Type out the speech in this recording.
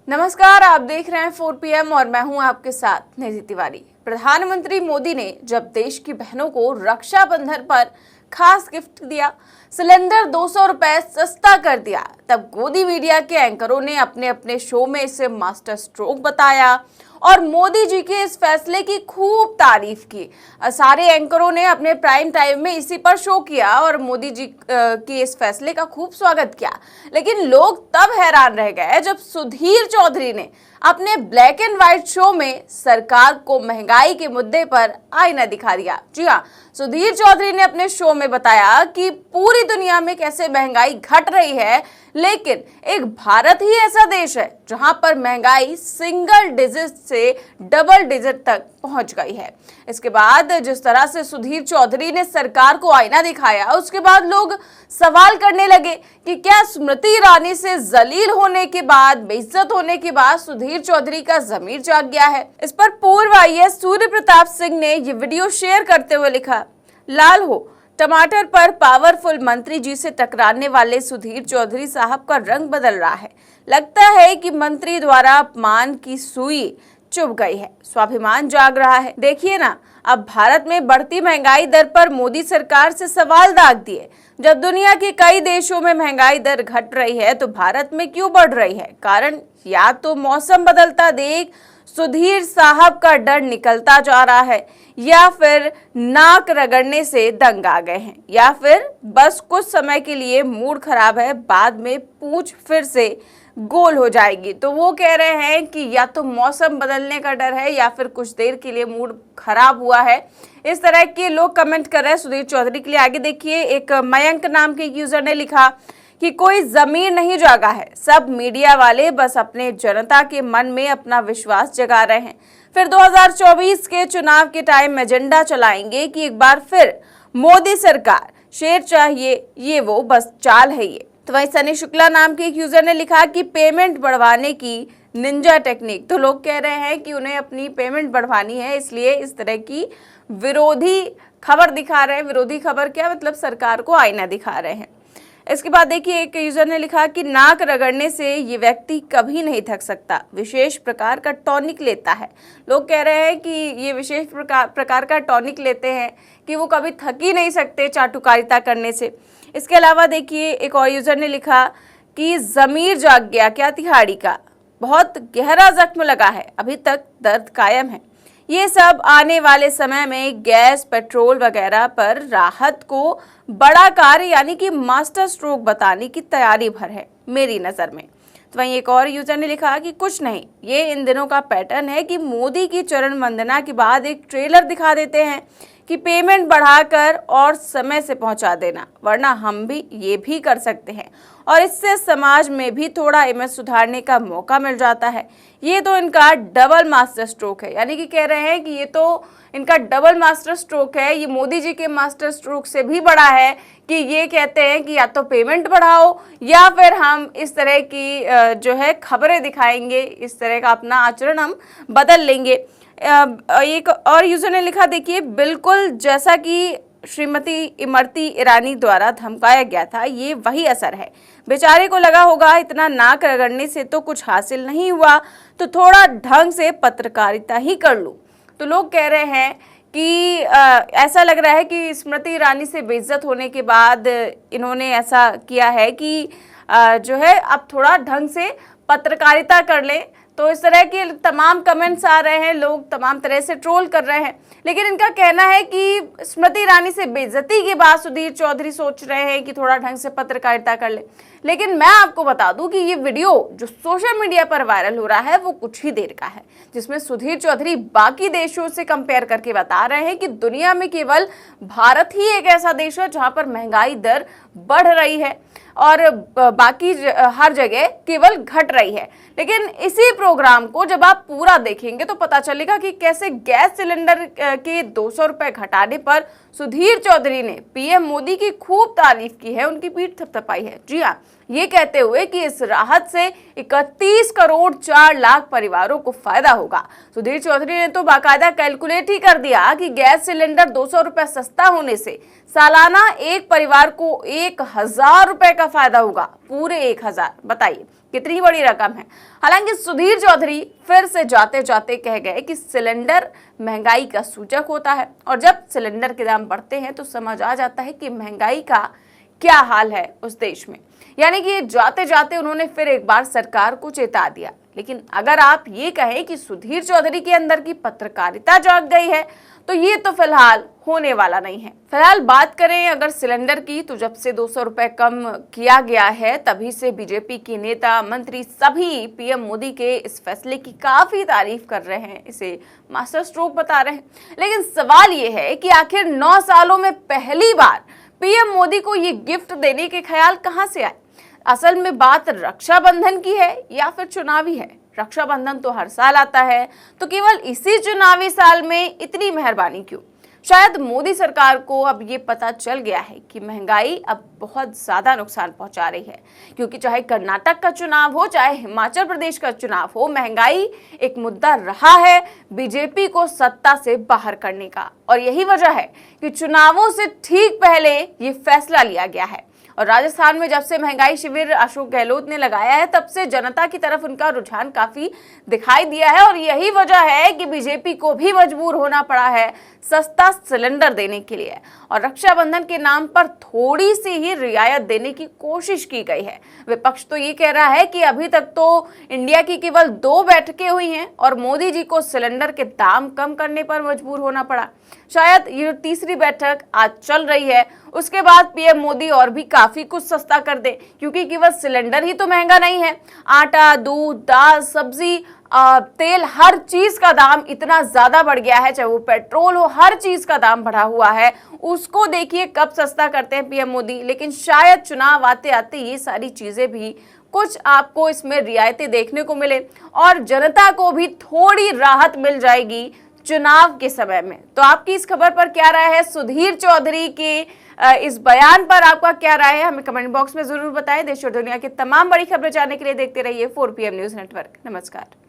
नमस्कार, आप देख रहे हैं 4 PM और मैं हूं आपके साथ निधि तिवारी। प्रधानमंत्री मोदी ने जब देश की बहनों को रक्षाबंधन पर खास गिफ्ट दिया, सिलेंडर 200 रुपए सस्ता कर दिया, तब गोदी मीडिया के एंकरों ने अपने अपने शो में इसे मास्टर स्ट्रोक बताया और मोदी जी के इस फैसले की खूब तारीफ की। सारे एंकरों ने अपने प्राइम टाइम में इसी पर शो किया और मोदी जी के इस फैसले का खूब स्वागत किया। लेकिन लोग तब हैरान रह गए जब सुधीर चौधरी ने अपने ब्लैक एंड व्हाइट शो में सरकार को महंगाई के मुद्दे पर आईना दिखा दिया। जी हाँ, सुधीर चौधरी ने अपने शो में बताया कि पूरी दुनिया में कैसे महंगाई घट रही है, लेकिन एक भारत ही ऐसा देश है जहां पर महंगाई सिंगल डिजिट से डबल डिजिट तक पहुंच गई है। इसके बाद जिस तरह से सुधीर चौधरी ने सरकार को आईना दिखाया, उसके बाद लोग सवाल करने लगे कि क्या स्मृति ईरानी से जलील होने के बाद, बेइज्जत होने के बाद सुधीर चौधरी का जमीर जाग गया है। इस पर पूर्व IAS सूर्य प्रताप सिंह ने ये वीडियो शेयर करते हुए लिखा, लाल हो टमाटर पर पावरफुल मंत्री जी से टकराने वाले सुधीर चौधरी साहब का रंग बदल रहा है। लगता है कि मंत्री द्वारा अपमान की सुई चुभ गई है, स्वाभिमान जाग रहा है। देखिए ना, अब भारत में बढ़ती महंगाई दर पर मोदी सरकार से सवाल दाग दिए। जब दुनिया के कई देशों में महंगाई दर घट रही है तो भारत में क्यों बढ़ रही है? कारण या तो मौसम बदलता देख सुधीर साहब का डर निकलता जा रहा है, या फिर नाक रगड़ने से दंग आ गए हैं, या फिर बस कुछ समय के लिए मूड खराब है, बाद में पूंछ फिर से गोल हो जाएगी। तो वो कह रहे हैं कि या तो मौसम बदलने का डर है या फिर कुछ देर के लिए मूड खराब हुआ है। इस तरह के लोग कमेंट कर रहे हैं सुधीर चौधरी के लिए। आगे देखिए, एक मयंक नाम के यूजर ने लिखा कि कोई जमीर नहीं जागा है, सब मीडिया वाले बस अपने जनता के मन में अपना विश्वास जगा रहे हैं। फिर 2024 के चुनाव के टाइम एजेंडा चलाएंगे कि एक बार फिर मोदी सरकार, शेर चाहिए, ये वो बस चाल है ये। तो वहीं सनी शुक्ला नाम के एक यूजर ने लिखा कि पेमेंट बढ़वाने की निंजा टेक्निक। तो लोग कह रहे हैं कि उन्हें अपनी पेमेंट बढ़वानी है, इसलिए इस तरह की विरोधी खबर दिखा रहे हैं। विरोधी खबर क्या मतलब, सरकार को आईना दिखा रहे हैं। इसके बाद देखिए, एक यूजर ने लिखा कि नाक रगड़ने से ये व्यक्ति कभी नहीं थक सकता, विशेष प्रकार का टॉनिक लेता है। लोग कह रहे हैं कि ये विशेष प्रकार का टॉनिक लेते हैं कि वो कभी थक ही नहीं सकते चाटुकारिता करने से। इसके अलावा देखिए, एक और यूजर ने लिखा कि जमीर जाग गया क्या तिहाड़ी का, बहुत गहरा जख्म लगा है, अभी तक दर्द कायम है। ये सब आने वाले समय में गैस, पेट्रोल वगैरह पर राहत को बड़ा कार्य यानी कि मास्टर स्ट्रोक बताने की तैयारी भर है मेरी नज़र में। तो वहीं एक और यूजर ने लिखा कि कुछ नहीं, ये इन दिनों का पैटर्न है कि मोदी की चरण वंदना के बाद एक ट्रेलर दिखा देते हैं कि पेमेंट बढ़ाकर और समय से पहुंचा देना, वरना हम भी ये भी कर सकते हैं और इससे समाज में भी थोड़ा इमेज सुधारने का मौका मिल जाता है। ये तो इनका डबल मास्टर स्ट्रोक है, यानी कि कह रहे हैं कि ये तो इनका डबल मास्टर स्ट्रोक है। ये मोदी जी के मास्टर स्ट्रोक से भी बड़ा है कि ये कहते हैं कि या तो पेमेंट बढ़ाओ या फिर हम इस तरह की जो है खबरें दिखाएंगे, इस तरह का अपना आचरण हम बदल लेंगे। एक और यूजर ने लिखा, देखिए बिल्कुल जैसा कि श्रीमती इमरती ईरानी द्वारा धमकाया गया था, ये वही असर है। बेचारे को लगा होगा इतना नाक रगड़ने से तो कुछ हासिल नहीं हुआ, तो थोड़ा ढंग से पत्रकारिता ही कर लूं। तो लोग कह रहे हैं कि ऐसा लग रहा है कि स्मृति ईरानी से बेइज्जत होने के बाद इन्होंने ऐसा किया है कि जो है अब थोड़ा ढंग से पत्रकारिता कर लें। तो इस तरह के तमाम कमेंट्स आ रहे हैं, लोग तमाम तरह से ट्रोल कर रहे हैं। लेकिन इनका कहना है कि स्मृति ईरानी से बेइज्जती के बाद सुधीर चौधरी सोच रहे हैं कि थोड़ा ढंग से पत्रकारिता कर ले। लेकिन मैं आपको बता दूं कि ये वीडियो जो सोशल मीडिया पर वायरल हो रहा है वो कुछ ही देर का है, जिसमें सुधीर चौधरी बाकी देशों से कंपेयर करके बता रहे हैं कि दुनिया में केवल भारत ही एक ऐसा देश है जहां पर महंगाई दर बढ़ रही है और बाकी हर जगह केवल घट रही है। लेकिन इसी प्रोग्राम को जब आप पूरा देखेंगे तो पता चलेगा कि कैसे गैस सिलेंडर के 200 रुपए घटाने पर सुधीर चौधरी ने PM मोदी की खूब तारीफ की है, उनकी पीठ थपथपाई है। जी हाँ, ये कहते हुए कि इस राहत से 31 करोड़ 4 लाख परिवारों को फायदा होगा। सुधीर चौधरी ने तो बाकायदा कैलकुलेट ही कर दिया कि गैस सिलेंडर 200 रुपए सस्ता होने से सालाना एक परिवार को 1000 रुपए का फायदा होगा। पूरे 1000, बताइए कितनी बड़ी रकम है। हालांकि सुधीर चौधरी फिर से जाते जाते कह गए कि सिलेंडर महंगाई का सूचक होता है और जब सिलेंडर के दाम बढ़ते हैं तो समझ आ जाता है कि महंगाई का क्या हाल है उस देश में। यानी कि जाते जाते उन्होंने फिर एक बार सरकार को चेता दिया। लेकिन अगर आप ये कहें कि सुधीर चौधरी के अंदर की पत्रकारिता जाग गई है तो ये तो फिलहाल होने वाला नहीं है। फिलहाल बात करें अगर सिलेंडर की, तो जब से 200 रुपए कम किया गया है तभी से बीजेपी की नेता मंत्री सभी पीएम मोदी के इस फैसले की काफी तारीफ कर रहे हैं, इसे मास्टर स्ट्रोक बता रहे हैं। लेकिन सवाल ये है कि आखिर 9 सालों में पहली बार पीएम मोदी को ये गिफ्ट देने के ख्याल कहां से आए। असल में बात रक्षाबंधन की है या फिर चुनावी है। रक्षाबंधन तो हर साल आता है, तो केवल इसी चुनावी साल में इतनी मेहरबानी क्यों। शायद मोदी सरकार को अब ये पता चल गया है कि महंगाई अब बहुत ज्यादा नुकसान पहुंचा रही है, क्योंकि चाहे कर्नाटक का चुनाव हो चाहे हिमाचल प्रदेश का चुनाव हो, महंगाई एक मुद्दा रहा है बीजेपी को सत्ता से बाहर करने का। और यही वजह है कि चुनावों से ठीक पहले ये फैसला लिया गया है। और राजस्थान में जब से महंगाई शिविर अशोक गहलोत ने लगाया है तब से जनता की तरफ उनका रुझान काफी दिखाई दिया है। और यही वजह है कि बीजेपी को भी मजबूर होना पड़ा है सस्ता सिलेंडर देने के लिए। और रक्षाबंधन के नाम पर थोड़ी सी ही रियायत देने की कोशिश की गई है। विपक्ष तो ये कह रहा है कि अभी तक तो इंडिया की केवल 2 बैठकें हुई हैं और मोदी जी को सिलेंडर के दाम कम करने पर मजबूर होना पड़ा। शायद ये तीसरी बैठक आज चल रही है, उसके बाद पीएम मोदी और भी काफी कुछ सस्ता कर दे, क्योंकि केवल सिलेंडर ही तो महंगा नहीं है। आटा, दूध, दाल, सब्जी, तेल, हर चीज का दाम इतना ज्यादा बढ़ गया है, चाहे वो पेट्रोल हो, हर चीज का दाम बढ़ा हुआ है। उसको देखिए कब सस्ता करते हैं पीएम मोदी। लेकिन शायद चुनाव आते आते ये सारी चीजें भी कुछ आपको इसमें रियायतें देखने को मिले और जनता को भी थोड़ी राहत मिल जाएगी चुनाव के समय में। तो आपकी इस खबर पर क्या राय है, सुधीर चौधरी के इस बयान पर आपका क्या राय है, हमें कमेंट बॉक्स में जरूर बताएं। देश और दुनिया की तमाम बड़ी खबरें जानने के लिए देखते रहिए 4PM न्यूज नेटवर्क। नमस्कार।